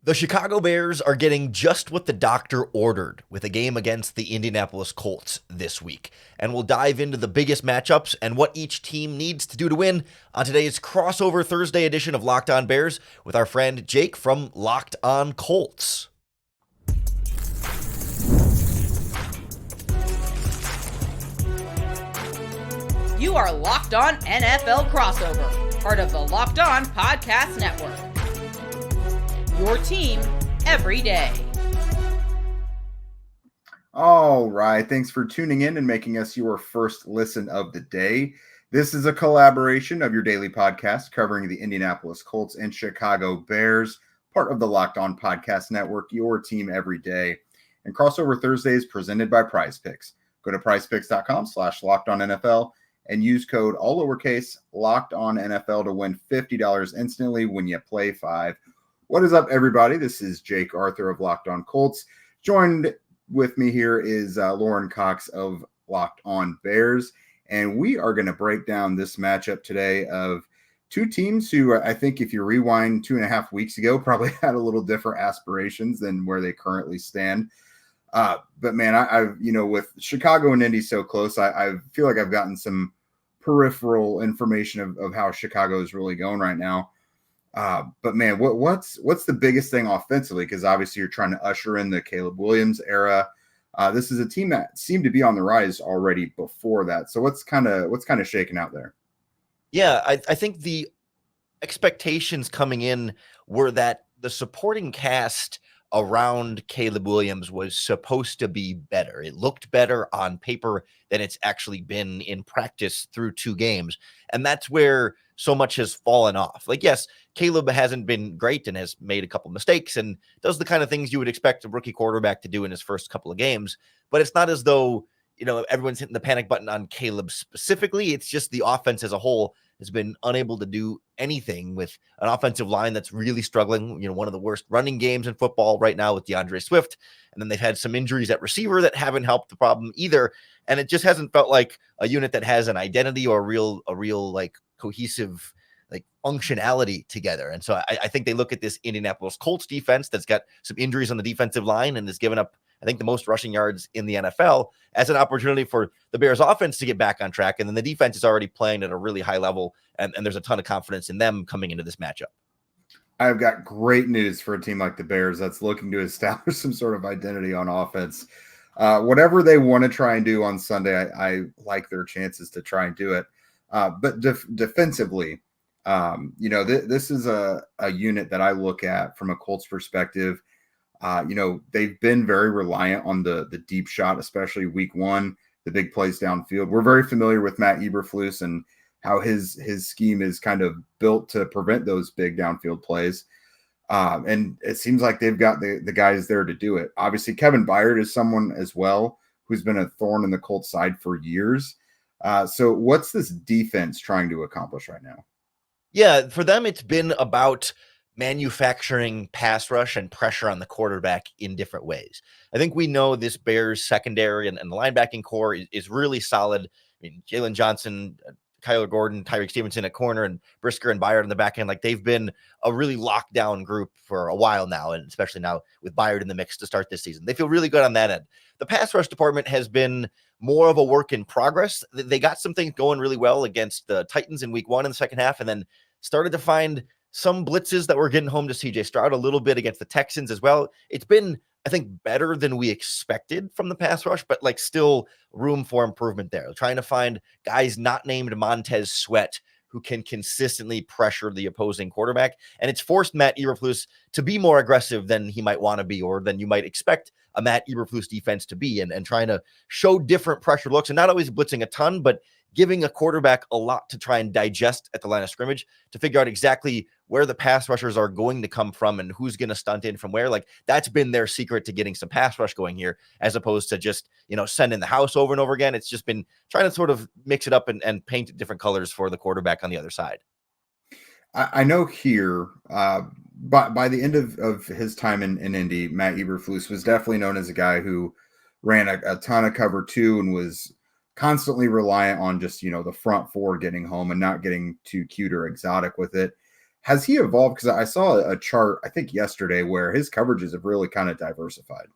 The Chicago Bears are getting just what the doctor ordered with a game against the Indianapolis Colts this week. And we'll dive into the biggest matchups and what each team needs to do to win on today's crossover Thursday edition of Locked On Bears with our friend Jake from Locked On Colts. You are Locked On NFL Crossover, part of the Locked On Podcast Network. Your team every day. All right. Thanks for tuning in and making us your first listen of the day. This is a collaboration of your daily podcast covering the Indianapolis Colts and Chicago Bears, part of the Locked On Podcast Network, your team every day. And Crossover Thursday is presented by PrizePicks. Go to prizepicks.com/LockedOnNFL and use code all lowercase LockedOnNFL to win $50 instantly when you play 5. What is up, everybody? This is Jake Arther of Locked On Colts. Joined with me here is Lauren Cox of Locked On Bears. And we are going to break down this matchup today of two teams who I think if you rewind 2.5 weeks ago, probably had a little different aspirations than where they currently stand. But man, I've with Chicago and Indy so close, I feel like I've gotten some peripheral information of how Chicago is really going right now. But man, what's the biggest thing offensively? Because obviously you're trying to usher in the Caleb Williams era. This is a team that seemed to be on the rise already before that. So what's kind of shaking out there? Yeah, I think the expectations coming in were that the supporting cast around Caleb Williams was supposed to be better. It looked better on paper than it's actually been in practice through 2 games. And that's where so much has fallen off. Like, yes, Caleb hasn't been great and has made a couple mistakes and does the kind of things you would expect a rookie quarterback to do in his first couple of games. But it's not as though, everyone's hitting the panic button on Caleb specifically. It's just the offense as a whole has been unable to do anything with an offensive line that's really struggling. One of the worst running games in football right now with DeAndre Swift. And then they've had some injuries at receiver that haven't helped the problem either. And it just hasn't felt like a unit that has an identity or a real like cohesive like functionality together. And so I think they look at this Indianapolis Colts defense that's got some injuries on the defensive line and has given up, I think, the most rushing yards in the NFL as an opportunity for the Bears offense to get back on track. And then the defense is already playing at a really high level. And there's a ton of confidence in them coming into this matchup. I've got great news for a team like the Bears that's looking to establish some sort of identity on offense. Whatever they want to try and do on Sunday, I like their chances to try and do it. But defensively, this is a unit that I look at from a Colts perspective. They've been very reliant on the deep shot, especially week 1, the big plays downfield. We're very familiar with Matt Eberflus and how his scheme is kind of built to prevent those big downfield plays. And it seems like they've got the guys there to do it. Obviously, Kevin Byard is someone as well who's been a thorn in the Colts side for years. So what's this defense trying to accomplish right now? Yeah, for them, it's been about manufacturing pass rush and pressure on the quarterback in different ways. I think we know this Bears secondary and the linebacking core is really solid. I mean, Jalen Johnson, Kyler Gordon, Tyreek Stevenson at corner, and Brisker and Byard in the back end. Like, they've been a really locked down group for a while now, and especially now with Byard in the mix to start this season. They feel really good on that end. The pass rush department has been more of a work in progress. They got some things going really well against the Titans in week 1 in the second half, and then started to find some blitzes that were getting home to CJ Stroud a little bit against the Texans as well. It's been, I think, better than we expected from the pass rush, but like still room for improvement there. Trying to find guys not named Montez Sweat who can consistently pressure the opposing quarterback. And it's forced Matt Eberflus to be more aggressive than he might want to be, or than you might expect a Matt Eberflus defense to be, and trying to show different pressure looks and not always blitzing a ton, but giving a quarterback a lot to try and digest at the line of scrimmage to figure out exactly where the pass rushers are going to come from and who's going to stunt in from where. Like, that's been their secret to getting some pass rush going here, as opposed to just, sending the house over and over again. It's just been trying to sort of mix it up and paint different colors for the quarterback on the other side. I know here, by the end of his time in Indy, Matt Eberflus was definitely known as a guy who ran a ton of cover 2 and was constantly reliant on just, the front 4 getting home and not getting too cute or exotic with it. Has he evolved? Because I saw a chart, I think yesterday, where his coverages have really kind of diversified.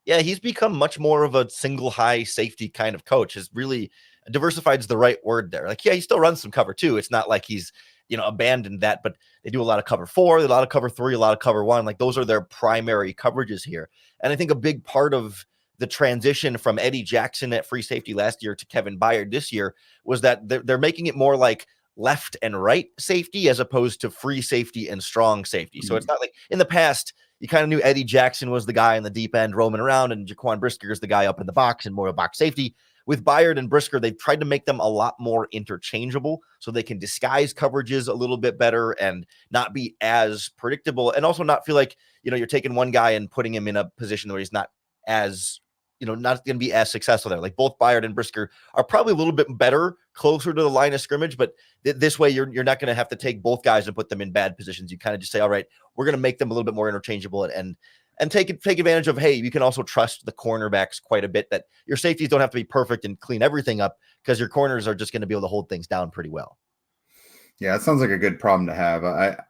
Yeah, he's become much more of a single high safety kind of coach. Is really diversified is the right word there. Like, yeah, he still runs some cover two. It's not like he's, abandoned that, but they do a lot of cover four, a lot of cover three, a lot of cover one. Like those are their primary coverages here. And I think a big part of the transition from Eddie Jackson at free safety last year to Kevin Byard this year was that they're making it more like left and right safety as opposed to free safety and strong safety. So it's not like in the past, you kind of knew Eddie Jackson was the guy in the deep end roaming around and Jaquan Brisker is the guy up in the box and more of a box safety. With Byard and Brisker, they've tried to make them a lot more interchangeable so they can disguise coverages a little bit better and not be as predictable and also not feel like, you're taking one guy and putting him in a position where he's not as, not going to be as successful there. Like both Byard and Brisker are probably a little bit better closer to the line of scrimmage, but this way you're not going to have to take both guys and put them in bad positions. You kind of just say, all right, we're going to make them a little bit more interchangeable and take advantage of, hey, you can also trust the cornerbacks quite a bit, that your safeties don't have to be perfect and clean everything up because your corners are just going to be able to hold things down pretty well. Yeah, it sounds like a good problem to have.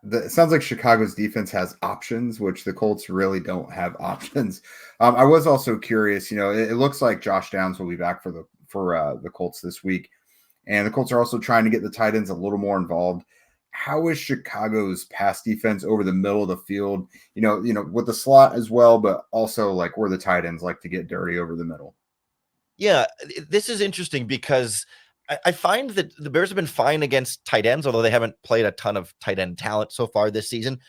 It sounds like Chicago's defense has options, which the Colts really don't have options. I was also curious, it looks like Josh Downs will be back for the Colts this week. And the Colts are also trying to get the tight ends a little more involved. How is Chicago's pass defense over the middle of the field, with the slot as well, but also like where the tight ends like to get dirty over the middle? Yeah, this is interesting because I find that the Bears have been fine against tight ends, although they haven't played a ton of tight end talent so far this season.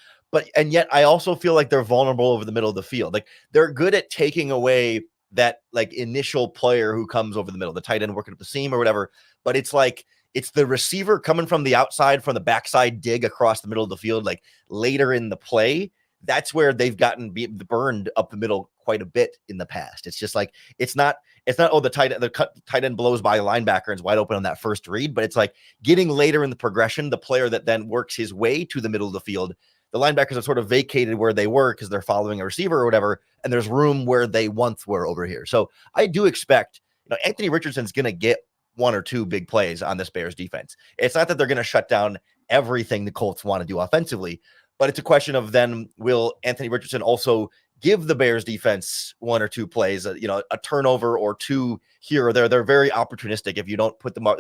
And yet I also feel like they're vulnerable over the middle of the field. Like they're good at taking away that like initial player who comes over the middle, the tight end working up the seam or whatever. But it's like, it's the receiver coming from the outside, from the backside dig across the middle of the field, like later in the play. That's where they've gotten burned up the middle quite a bit in the past. It's just like, it's not, the tight end blows by a linebacker and is wide open on that first read, but it's like getting later in the progression, the player that then works his way to the middle of the field. The linebackers have sort of vacated where they were because they're following a receiver or whatever, and there's room where they once were over here. So I do expect, Anthony Richardson's going to get one or two big plays on this Bears defense. It's not that they're going to shut down everything the Colts want to do offensively, but it's a question of then will Anthony Richardson also give the Bears defense one or two plays, a turnover or two here or there. They're very opportunistic. If you don't put the ball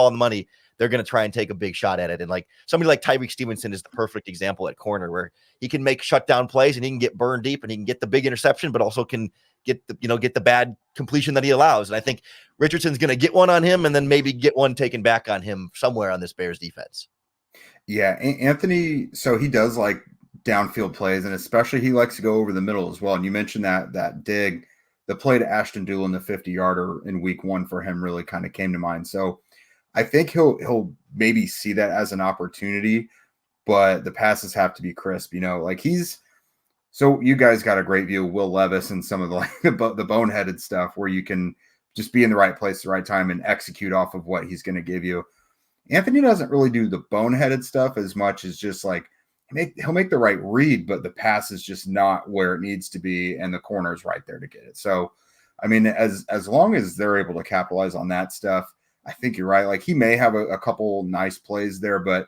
in the money, they're going to try and take a big shot at it. And like somebody like Tyreek Stevenson is the perfect example at corner where he can make shutdown plays and he can get burned deep and he can get the big interception, but also can get the bad completion that he allows. And I think Richardson's going to get one on him and then maybe get one taken back on him somewhere on this Bears defense. Yeah, Anthony, so he does like downfield plays, and especially he likes to go over the middle as well. And you mentioned that dig, the play to Ashton Doolin, in the 50-yarder in week one for him really kind of came to mind. So I think he'll maybe see that as an opportunity, but the passes have to be crisp, so you guys got a great view of Will Levis and some of the boneheaded stuff where you can just be in the right place at the right time and execute off of what he's going to give you. Anthony doesn't really do the boneheaded stuff as much as just like he'll make the right read, but the pass is just not where it needs to be, and the corner is right there to get it. So, I mean, as long as they're able to capitalize on that stuff, I think you're right. Like he may have a couple nice plays there, but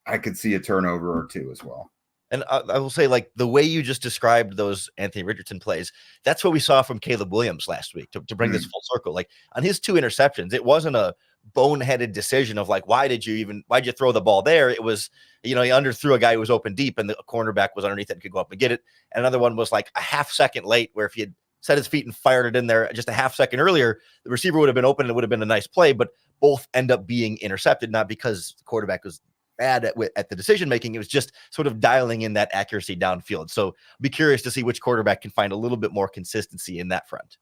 I could see a turnover or two as well. And I will say, like, the way you just described those Anthony Richardson plays, that's what we saw from Caleb Williams last week to bring this full circle. Like, on his two interceptions, it wasn't a boneheaded decision of, like, why'd you throw the ball there? It was, he underthrew a guy who was open deep, and the cornerback was underneath it and could go up and get it. And another one was, like, a half second late, where if he had set his feet and fired it in there just a half second earlier, the receiver would have been open and it would have been a nice play, but both end up being intercepted, not because the quarterback was bad at the decision making. It was just sort of dialing in that accuracy downfield. So be curious to see which quarterback can find a little bit more consistency in that front.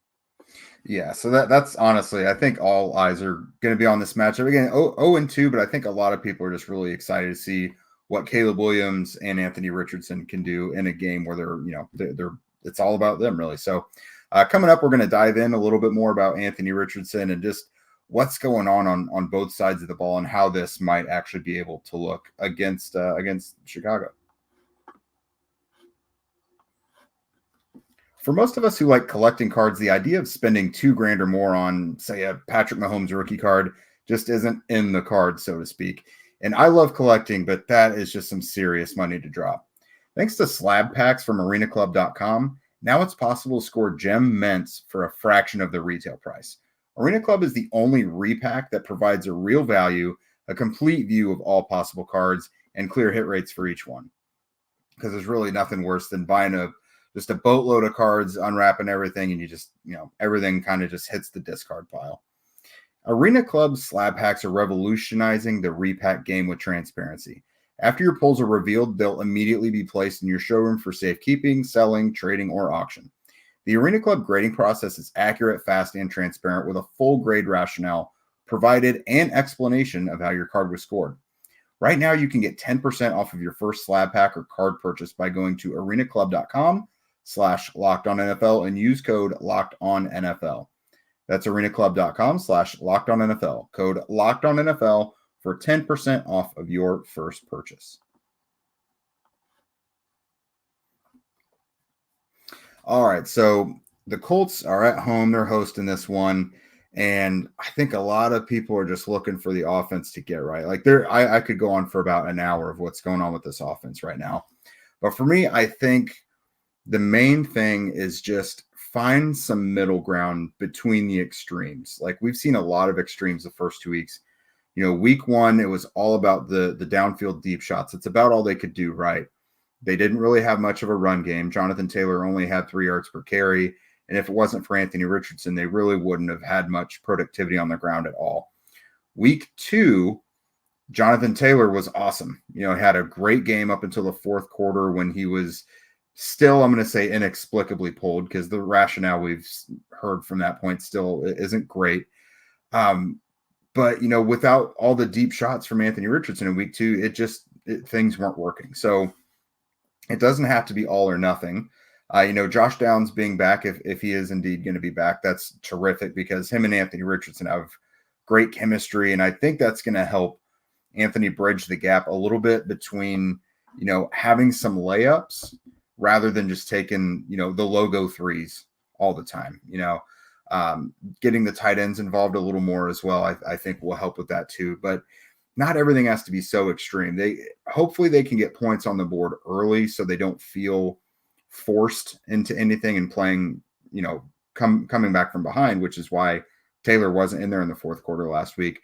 Yeah, so that's honestly, I think all eyes are going to be on this matchup again. 0-2, but I think a lot of people are just really excited to see what Caleb Williams and Anthony Richardson can do in a game where they're it's all about them really. So coming up, we're going to dive in a little bit more about Anthony Richardson and just what's going on both sides of the ball and how this might actually be able to look against Chicago. For most of us who like collecting cards, the idea of spending $2,000 or more on, say, a Patrick Mahomes rookie card just isn't in the card, so to speak. And I love collecting, but that is just some serious money to drop. Thanks to slab packs from arenaclub.com, now it's possible to score gem mints for a fraction of the retail price. Arena Club is the only repack that provides a real value, a complete view of all possible cards, and clear hit rates for each one. Because there's really nothing worse than buying just a boatload of cards, unwrapping everything, and you just, everything kind of just hits the discard pile. Arena Club's slab packs are revolutionizing the repack game with transparency. After your pulls are revealed, they'll immediately be placed in your showroom for safekeeping, selling, trading, or auction. The Arena Club grading process is accurate, fast, and transparent with a full grade rationale provided and explanation of how your card was scored. Right now, you can get 10% off of your first slab pack or card purchase by going to arenaclub.com/LockedOnNFL and use code LockedOnNFL. That's arenaclub.com/LockedOnNFL. Code LockedOnNFL for 10% off of your first purchase. All right, so the Colts are at home. They're hosting this one, and I think a lot of people are just looking for the offense to get right. Like I could go on for about an hour of what's going on with this offense right now. But for me, I think the main thing is just find some middle ground between the extremes. Like we've seen a lot of extremes the first 2 weeks. Week one, it was all about the downfield deep shots. It's about all they could do right. They didn't really have much of a run game. Jonathan Taylor only had 3 yards per carry. And if it wasn't for Anthony Richardson, they really wouldn't have had much productivity on the ground at all. Week 2, Jonathan Taylor was awesome. Had a great game up until the fourth quarter when he was still, I'm going to say, inexplicably pulled, because the rationale we've heard from that point still isn't great. But, without all the deep shots from Anthony Richardson in week 2, things weren't working. So it doesn't have to be all or nothing. Josh Downs being back, if he is indeed going to be back, that's terrific, because him and Anthony Richardson have great chemistry. And I think that's going to help Anthony bridge the gap a little bit between, having some layups rather than just taking, the logo threes all the time. Getting the tight ends involved a little more as well, I think will help with that too. But not everything has to be so extreme. Hopefully they can get points on the board early so they don't feel forced into anything and playing, coming back from behind, which is why Taylor wasn't in there in the fourth quarter last week.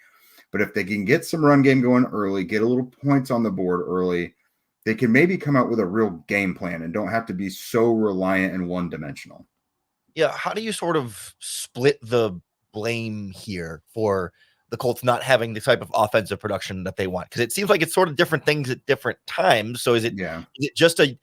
But if they can get some run game going early, get a little points on the board early, they can maybe come out with a real game plan and don't have to be so reliant and one-dimensional. Yeah, how do you sort of split the blame here for the Colts not having the type of offensive production that they want? Because it seems like it's sort of different things at different times. So is it just a,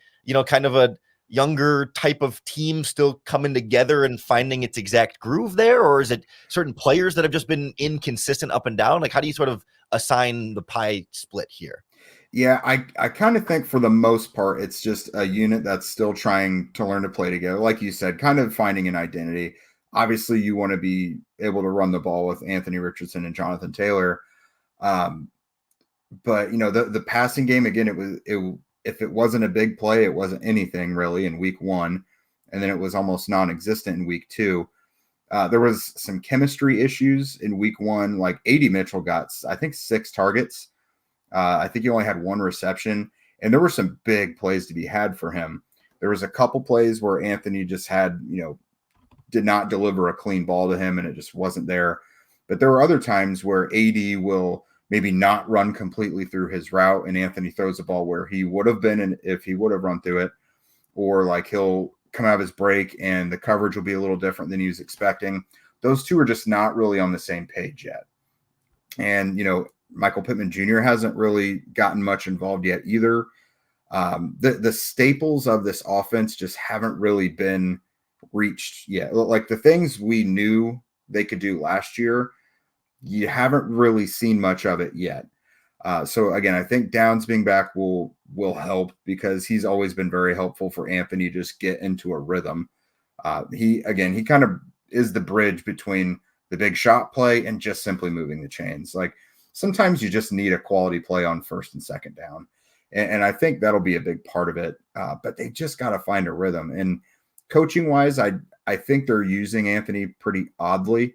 kind of a younger type of team still coming together and finding its exact groove there? Or is it certain players that have just been inconsistent up and down? Like, how do you sort of assign the pie split here? Yeah, I kind of think for the most part, it's just a unit that's still trying to learn to play together. Like you said, kind of finding an identity. Obviously, you want to be able to run the ball with Anthony Richardson and Jonathan Taylor. But, the passing game, again, if it wasn't a big play, it wasn't anything really in week 1. And then it was almost non-existent in week 2. There was some chemistry issues in week 1. Like A.D. Mitchell got, I think, 6 targets. I think he only had 1 reception, and there were some big plays to be had for him. There was a couple plays where Anthony just had, did not deliver a clean ball to him, and it just wasn't there. But there were other times where AD will maybe not run completely through his route, and Anthony throws the ball where he would have been and if he would have run through it, or like he'll come out of his break and the coverage will be a little different than he was expecting. Those two are just not really on the same page yet. And, Michael Pittman Jr. hasn't really gotten much involved yet either. The staples of this offense just haven't really been reached yet. Like the things we knew they could do last year, you haven't really seen much of it yet. So again, I think Downs being back will help, because he's always been very helpful for Anthony to just get into a rhythm. He kind of is the bridge between the big shot play and just simply moving the chains. Like sometimes you just need a quality play on first and second down. And I think that'll be a big part of it. But they just got to find a rhythm. And coaching wise, I think they're using Anthony pretty oddly.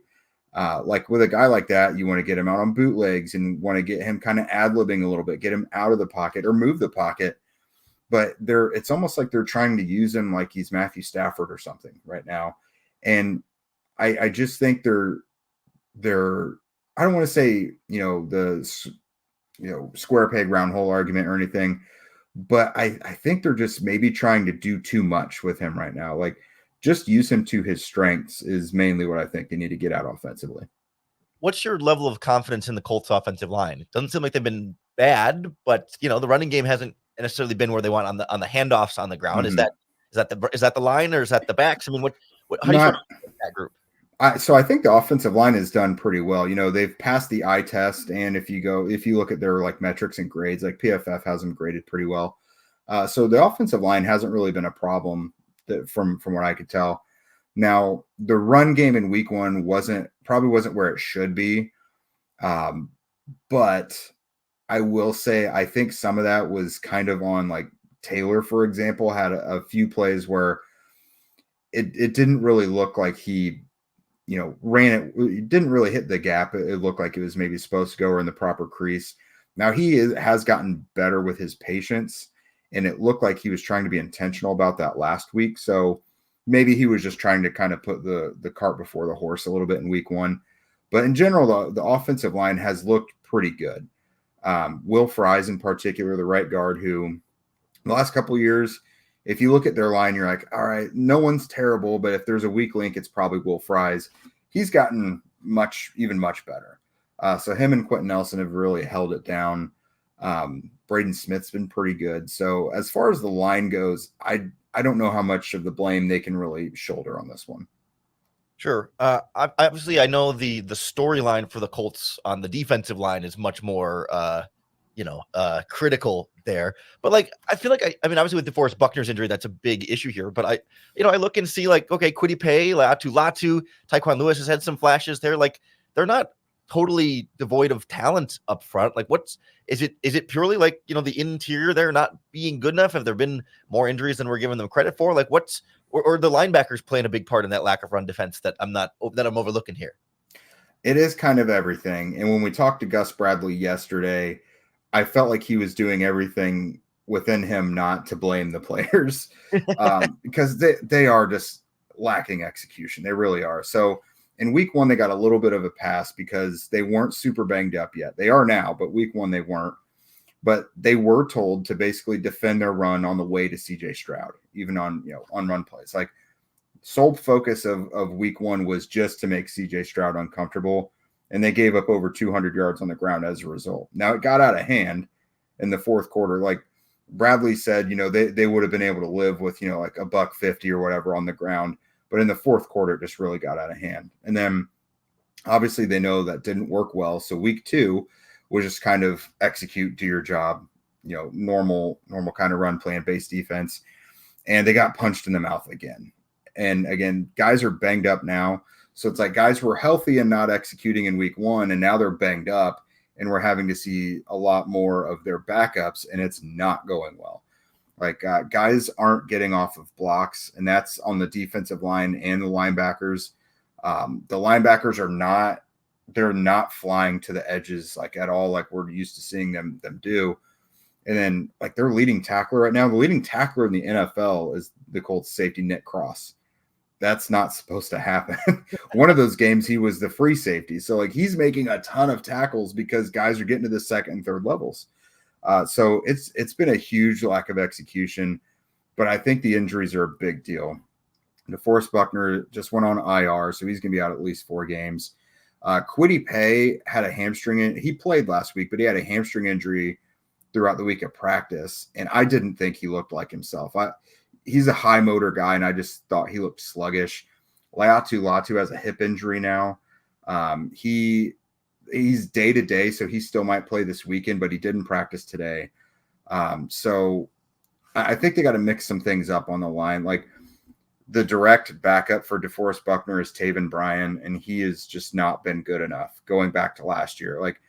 Like with a guy like that, you want to get him out on bootlegs and want to get him kind of ad-libbing a little bit, get him out of the pocket or move the pocket. But it's almost like they're trying to use him like he's Matthew Stafford or something right now. And I just think they're I don't want to say, square peg round hole argument or anything, but I think they're just maybe trying to do too much with him right now. Like, just use him to his strengths is mainly what I think they need to get out offensively. What's your level of confidence in the Colts offensive line? It doesn't seem like they've been bad, but the running game hasn't necessarily been where they want on the handoffs on the ground. Mm-hmm. Is that the line or is that the backs? I mean, how do you feel about that group? So I think the offensive line has done pretty well. They've passed the eye test, and if you look at their like metrics and grades, like PFF has them graded pretty well. So the offensive line hasn't really been a problem from what I could tell. Now, the run game in week 1 probably wasn't where it should be. But I will say, I think some of that was kind of on, like, Taylor, for example, had a few plays where it didn't really look like he, ran it. It didn't really hit the gap. It looked like it was maybe supposed to go or in the proper crease. Now has gotten better with his patience, and it looked like he was trying to be intentional about that last week. So maybe he was just trying to kind of put the cart before the horse a little bit in week 1. But in general, the offensive line has looked pretty good. Will Fries in particular, the right guard, who the last couple of years, if you look at their line, you're like, all right, no one's terrible, but if there's a weak link, it's probably Will Fries. He's gotten much better. So him and Quentin Nelson have really held it down. Braden Smith's been pretty good. So as far as the line goes, I don't know how much of the blame they can really shoulder on this one. Sure. Obviously, I know the storyline for the Colts on the defensive line is much more, critical there. But like, I feel like I mean, obviously with DeForest Buckner's injury, that's a big issue here. But I look and see like, okay, Kwity Paye, Latu, Tyquan Lewis has had some flashes there. Like, they're not totally devoid of talent up front. Like, is it purely like, the interior there not being good enough? Have there been more injuries than we're giving them credit for? Like, or the linebackers playing a big part in that lack of run defense that I'm overlooking here? It is kind of everything. And when we talked to Gus Bradley yesterday, I felt like he was doing everything within him not to blame the players because they are just lacking execution. They really are. So in week 1, they got a little bit of a pass because they weren't super banged up yet. They are now, but week 1 they weren't. But they were told to basically defend their run on the way to CJ Stroud, even on run plays. Like, sole focus of week 1 was just to make CJ Stroud uncomfortable, and they gave up over 200 yards on the ground as a result. Now, it got out of hand in the fourth quarter. Like Bradley said, they would have been able to live with, like $150 or whatever on the ground. But in the fourth quarter, it just really got out of hand. And then obviously they know that didn't work well. So week 2 was just kind of execute, do your job, normal kind of run plan based defense. And they got punched in the mouth again. And again, guys are banged up now. So it's like guys were healthy and not executing in week 1, and now they're banged up, and we're having to see a lot more of their backups, and it's not going well. Like, guys aren't getting off of blocks, and that's on the defensive line and the linebackers. The linebackers they're not flying to the edges like at all, like we're used to seeing them do. And then like their leading tackler right now, the leading tackler in the NFL is the Colts safety Nick Cross. That's not supposed to happen. One of those games, he was the free safety. So like he's making a ton of tackles because guys are getting to the second and third levels. So it's been a huge lack of execution, but I think the injuries are a big deal. DeForest Buckner just went on IR, so he's going to be out at least 4 games. Kwity Paye had a hamstring. He played last week, but he had a hamstring injury throughout the week of practice, and I didn't think he looked like himself. He's a high motor guy, and I just thought he looked sluggish. Latu has a hip injury now. He's day to day, so he still might play this weekend, but he didn't practice today. So I think they got to mix some things up on the line. Like the direct backup for DeForest Buckner is Taven Bryan, and he has just not been good enough going back to last year. Like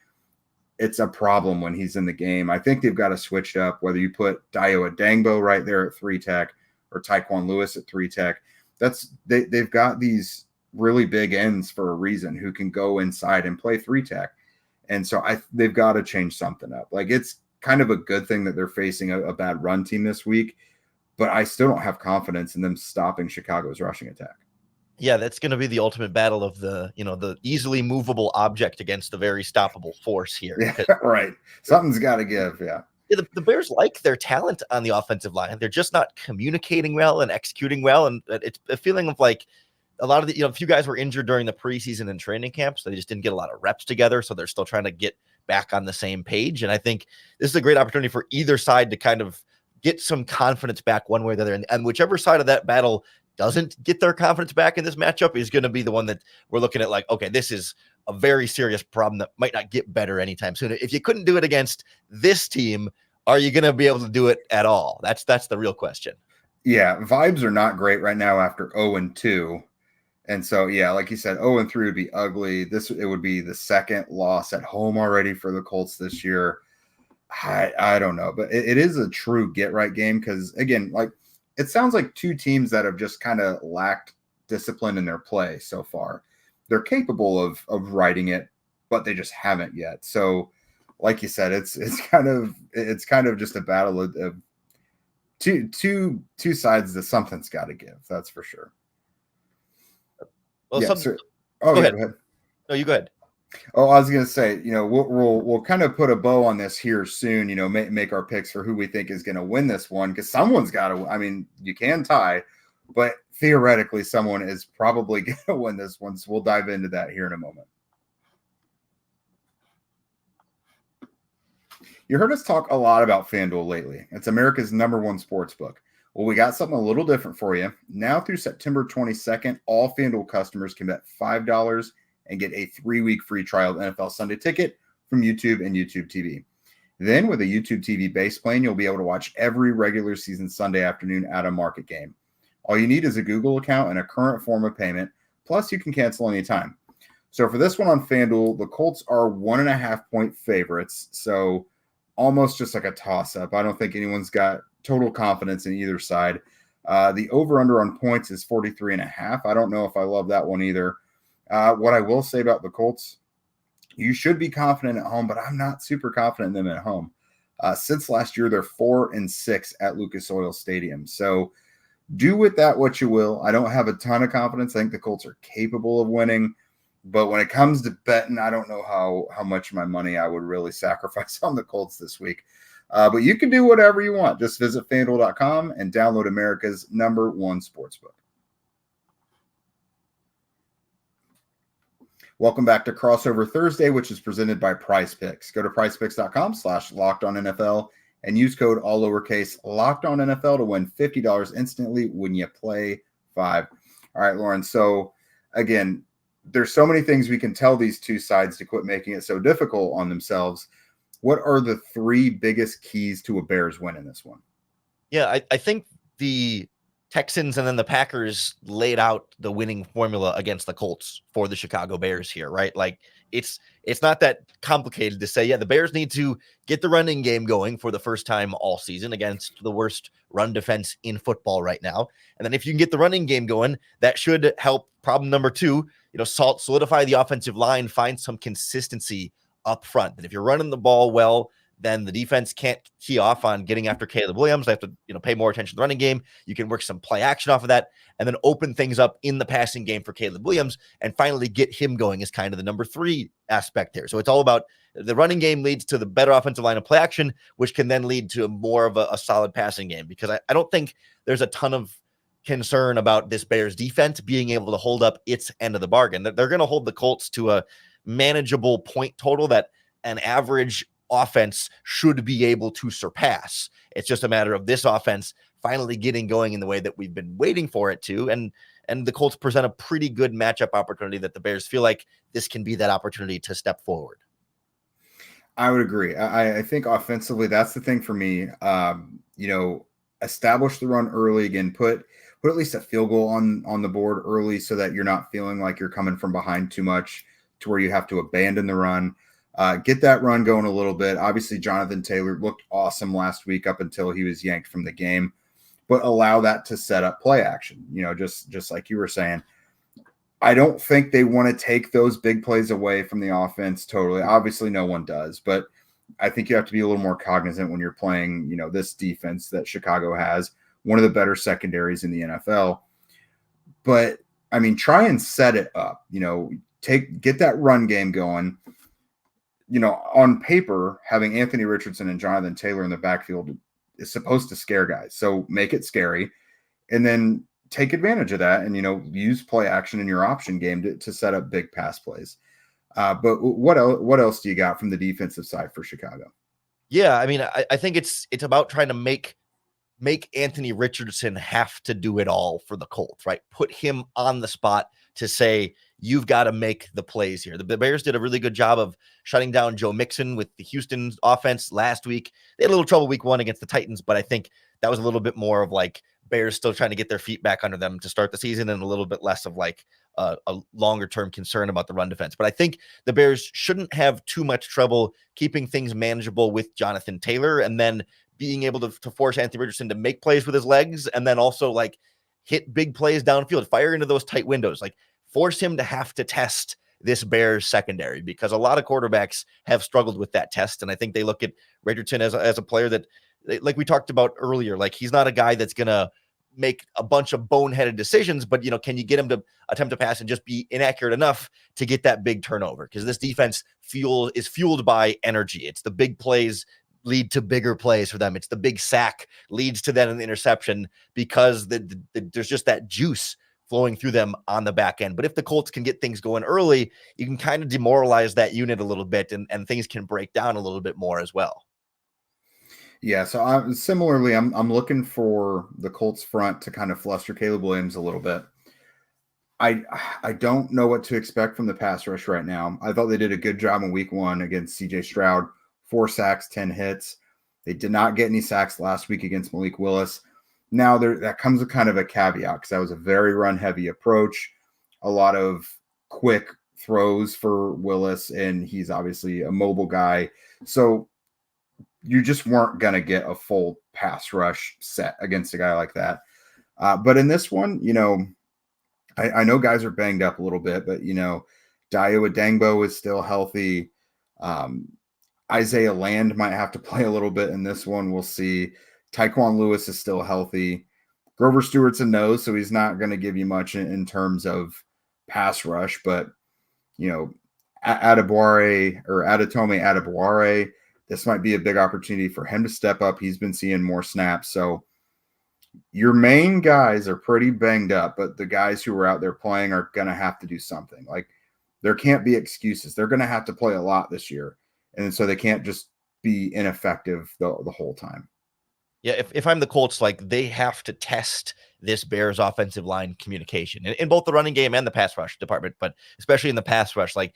it's a problem when he's in the game. I think they've got to switch it up, whether you put Dayo Adangbo right there at 3 tech or Tyquan Lewis at 3 tech. They've got these really big ends for a reason who can go inside and play 3-tech. And so they've got to change something up. Like, it's kind of a good thing that they're facing a bad run team this week, but I still don't have confidence in them stopping Chicago's rushing attack. Yeah, that's going to be the ultimate battle of the easily movable object against the very stoppable force here. Yeah, right. Something's got to give. Yeah. Yeah, the Bears like their talent on the offensive line. They're just not communicating well and executing well. And it's a feeling of like a lot of the, a few guys were injured during the preseason and training camp, so they just didn't get a lot of reps together. So they're still trying to get back on the same page. And I think this is a great opportunity for either side to kind of get some confidence back one way or the other. And whichever side of that battle doesn't get their confidence back in this matchup is going to be the one that we're looking at like, okay, this is a very serious problem that might not get better anytime soon. If you couldn't do it against this team, are you going to be able to do it at all? That's the real question. Yeah, vibes are not great right now after 0-2. And so, yeah, like you said, 0-3 would be ugly. It would be the second loss at home already for the Colts this year. I don't know, but it is a true get-right game because, again, like, it sounds like two teams that have just kind of lacked discipline in their play so far. They're capable of writing it, but they just haven't yet. So, like you said, it's kind of just a battle of two sides that something's got to give. That's for sure. Well, yeah, go ahead. No, you go ahead. Oh, I was going to say, we'll kind of put a bow on this here soon, make our picks for who we think is going to win this one, because someone's got to, I mean, you can tie, but theoretically someone is probably going to win this one. So we'll dive into that here in a moment. You heard us talk a lot about FanDuel lately. It's America's #1 sports book. Well, we got something a little different for you. Now through September 22nd, all FanDuel customers can bet $5 and get a 3-week free trial of NFL Sunday Ticket from YouTube and YouTube TV. Then with a YouTube TV base plan, you'll be able to watch every regular season Sunday afternoon at a market game. All you need is a Google account and a current form of payment, plus you can cancel anytime. So for this one on FanDuel, the Colts are 1.5-point favorites, so almost just like a toss-up. I don't think anyone's got total confidence in either side. The over-under on points is 43.5. I don't know if I love that one either. What I will say about the Colts, you should be confident at home, but I'm not super confident in them at home. Since last year, they're 4-6 at Lucas Oil Stadium. So do with that what you will. I don't have a ton of confidence. I think the Colts are capable of winning. But when it comes to betting, I don't know how much of my money I would really sacrifice on the Colts this week. But you can do whatever you want. Just visit FanDuel.com and download America's #1 sportsbook. Welcome back to Crossover Thursday, which is presented by PrizePicks. Go to PrizePicks.com/LockedOnNFL and use code all lowercase LockedOnNFL to win $50 instantly when you play 5. All right, Lauren. So again, there's so many things we can tell these two sides to quit making it so difficult on themselves. What are the 3 biggest keys to a Bears win in this one? Yeah, I think the Texans and then the Packers laid out the winning formula against the Colts for the Chicago Bears here, right? Like it's not that complicated to say, yeah, the Bears need to get the running game going for the first time all season against the worst run defense in football right now. And then if you can get the running game going, that should help problem number 2, solidify the offensive line, find some consistency up front. And if you're running the ball well, then the defense can't key off on getting after Caleb Williams. They have to, pay more attention to the running game. You can work some play action off of that and then open things up in the passing game for Caleb Williams and finally get him going is kind of the number 3 aspect there. So it's all about the running game leads to the better offensive line of play action, which can then lead to more of a solid passing game, because I don't think there's a ton of concern about this Bears defense being able to hold up its end of the bargain. They're going to hold the Colts to a manageable point total that an average offense should be able to surpass. It's just a matter of this offense finally getting going in the way that we've been waiting for it to. And the Colts present a pretty good matchup opportunity that the Bears feel like this can be that opportunity to step forward. I would agree. I think offensively, that's the thing for me. Establish the run early again, put at least a field goal on the board early so that you're not feeling like you're coming from behind too much to where you have to abandon the run. Get that run going a little bit. Obviously, Jonathan Taylor looked awesome last week up until he was yanked from the game, but allow that to set up play action. Just like you were saying, I don't think they want to take those big plays away from the offense totally. Obviously, no one does, but I think you have to be a little more cognizant when you're playing, this defense that Chicago has, one of the better secondaries in the NFL. But I mean, try and set it up, get that run game going. On paper, having Anthony Richardson and Jonathan Taylor in the backfield is supposed to scare guys. So make it scary and then take advantage of that and, use play action in your option game to set up big pass plays. But what else do you got from the defensive side for Chicago? Yeah, I mean, I think it's about trying to make Anthony Richardson have to do it all for the Colts, right? Put him on the spot to say, you've got to make the plays here. The Bears did a really good job of shutting down Joe Mixon with the Houston offense last week. They had a little trouble week 1 against the Titans, but I think that was a little bit more of like Bears still trying to get their feet back under them to start the season and a little bit less of like a longer term concern about the run defense. But I think the Bears shouldn't have too much trouble keeping things manageable with Jonathan Taylor and then being able to force Anthony Richardson to make plays with his legs and then also like hit big plays downfield, fire into those tight windows, like force him to have to test this Bears secondary because a lot of quarterbacks have struggled with that test. And I think they look at Richardson as a player that, like we talked about earlier, like he's not a guy that's going to make a bunch of boneheaded decisions, but can you get him to attempt to pass and just be inaccurate enough to get that big turnover? Because this defense is fueled by energy. It's the big plays lead to bigger plays for them. It's the big sack leads to then an interception because there's just that juice flowing through them on the back end. But if the Colts can get things going early, you can kind of demoralize that unit a little bit and things can break down a little bit more as well. Yeah, so I'm looking for the Colts front to kind of fluster Caleb Williams a little bit. I don't know what to expect from the pass rush right now. I thought they did a good job in week 1 against CJ Stroud, 4 sacks, 10 hits. They did not get any sacks last week against Malik Willis. Now that comes with kind of a caveat because that was a very run-heavy approach, a lot of quick throws for Willis, and he's obviously a mobile guy. So you just weren't going to get a full pass rush set against a guy like that. But in this one, I know guys are banged up a little bit, but, Dayo Adangbo is still healthy. Isaiah Land might have to play a little bit in this one. We'll see. Tyquan Lewis is still healthy. Grover Stewart's a no, so he's not going to give you much in terms of pass rush. But, Adetome Adebawore, this might be a big opportunity for him to step up. He's been seeing more snaps. So your main guys are pretty banged up, but the guys who are out there playing are going to have to do something. Like there can't be excuses. They're going to have to play a lot this year. And so they can't just be ineffective the whole time. Yeah, if I'm the Colts, like they have to test this Bears offensive line communication in both the running game and the pass rush department, but especially in the pass rush, like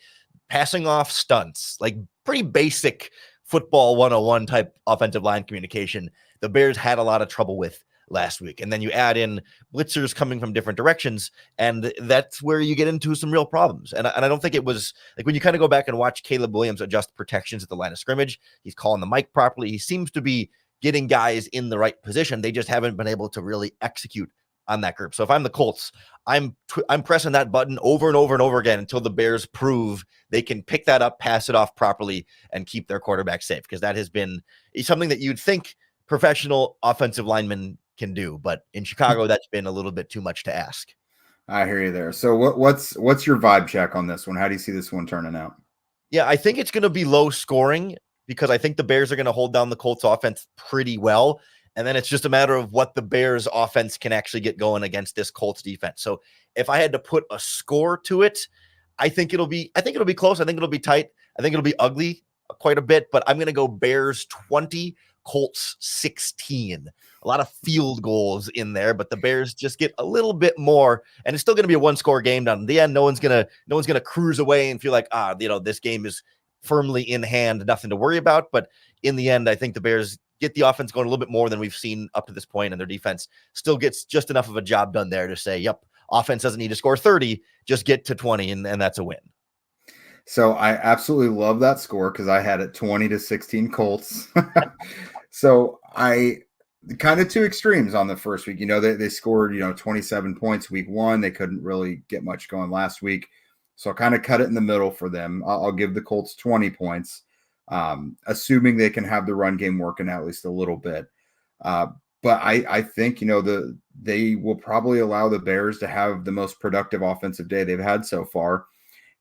passing off stunts, like pretty basic football 101 type offensive line communication. The Bears had a lot of trouble with last week. And then you add in blitzers coming from different directions, and that's where you get into some real problems. And I don't think it was like when you kind of go back and watch Caleb Williams adjust protections at the line of scrimmage, he's calling the mic properly. He seems to be getting guys in the right position. They just haven't been able to really execute on that group. So if I'm the Colts, I'm pressing that button over and over and over again until the Bears prove they can pick that up, pass it off properly, and keep their quarterback safe. Because that has been something that you'd think professional offensive linemen can do, but in Chicago, that's been a little bit too much to ask. I hear you there. So what's your vibe check on this one? How do you see this one turning out? Yeah, I think it's going to be low scoring because I think the Bears are going to hold down the Colts offense pretty well. And then it's just a matter of what the Bears offense can actually get going against this Colts defense. So if I had to put a score to it, I think it'll be close. I think it'll be tight. I think it'll be ugly quite a bit, but I'm going to go Bears 20, Colts 16. A lot of field goals in there, but the Bears just get a little bit more, and it's still going to be a one-score game down in the end. No one's gonna cruise away and feel like this game is firmly in hand, nothing to worry about. But in the end, I think the Bears get the offense going a little bit more than we've seen up to this point, and their defense still gets just enough of a job done there to say, yep, offense doesn't need to score 30, just get to 20, and that's a win. So I absolutely love that score because I had it 20-16 Colts. So kind of two extremes on the first week. They scored, 27 points week one. They couldn't really get much going last week. So I'll kind of cut it in the middle for them. I'll give the Colts 20 points, assuming they can have the run game working at least a little bit. But I think, they will probably allow the Bears to have the most productive offensive day they've had so far,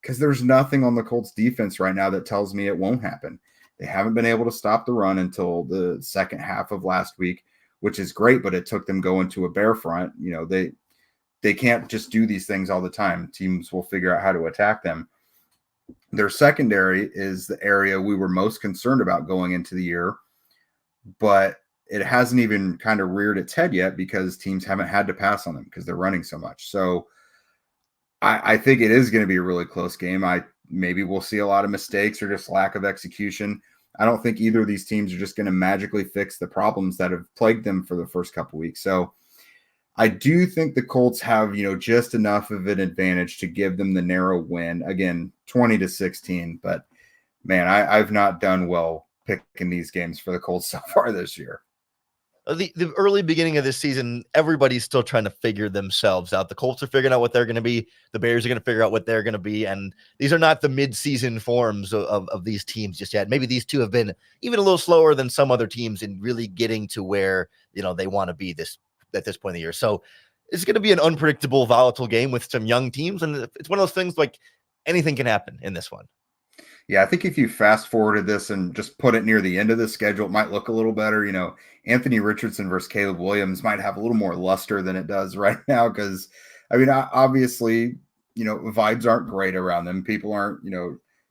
because there's nothing on the Colts defense right now that tells me it won't happen. They haven't been able to stop the run until the second half of last week, which is great, but it took them going to a bear front. They can't just do these things all the time. Teams will figure out how to attack them. Their secondary is the area we were most concerned about going into the year, but it hasn't even kind of reared its head yet because teams haven't had to pass on them because they're running so much. So I think it is going to be a really close game. Maybe we'll see a lot of mistakes or just lack of execution. I don't think either of these teams are just going to magically fix the problems that have plagued them for the first couple weeks. So I do think the Colts have, just enough of an advantage to give them the narrow win. Again, 20-16. But man, I've not done well picking these games for the Colts so far this year. The early beginning of this season, everybody's still trying to figure themselves out. The Colts are figuring out what they're going to be. The Bears are going to figure out what they're going to be. And these are not the mid-season forms of these teams just yet. Maybe these two have been even a little slower than some other teams in really getting to where, they want to be at this point of the year. So it's going to be an unpredictable, volatile game with some young teams. And it's one of those things like anything can happen in this one. Yeah, I think if you fast forwarded this and just put it near the end of the schedule, it might look a little better. Anthony Richardson versus Caleb Williams might have a little more luster than it does right now because, obviously, vibes aren't great around them. People aren't,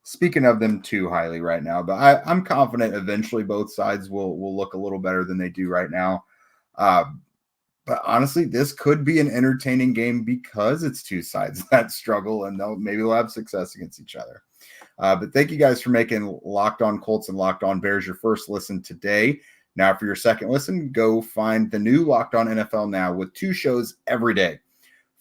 speaking of them too highly right now. But I'm confident eventually both sides will look a little better than they do right now. But honestly, this could be an entertaining game because it's two sides that struggle and they'll have success against each other. But thank you guys for making Locked On Colts and Locked On Bears your first listen today. Now, for your second listen, go find the new Locked On NFL Now with 2 shows every day.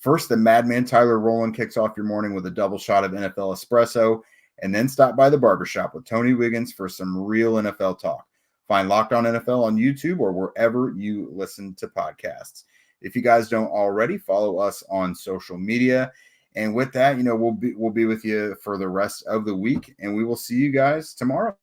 First, the Madman Tyler Rowland kicks off your morning with a double shot of NFL espresso, and then stop by the barbershop with Tony Wiggins for some real NFL talk. Find Locked On NFL on YouTube or wherever you listen to podcasts. If you guys don't already, follow us on social media. And with that, we'll be with you for the rest of the week, and we will see you guys tomorrow.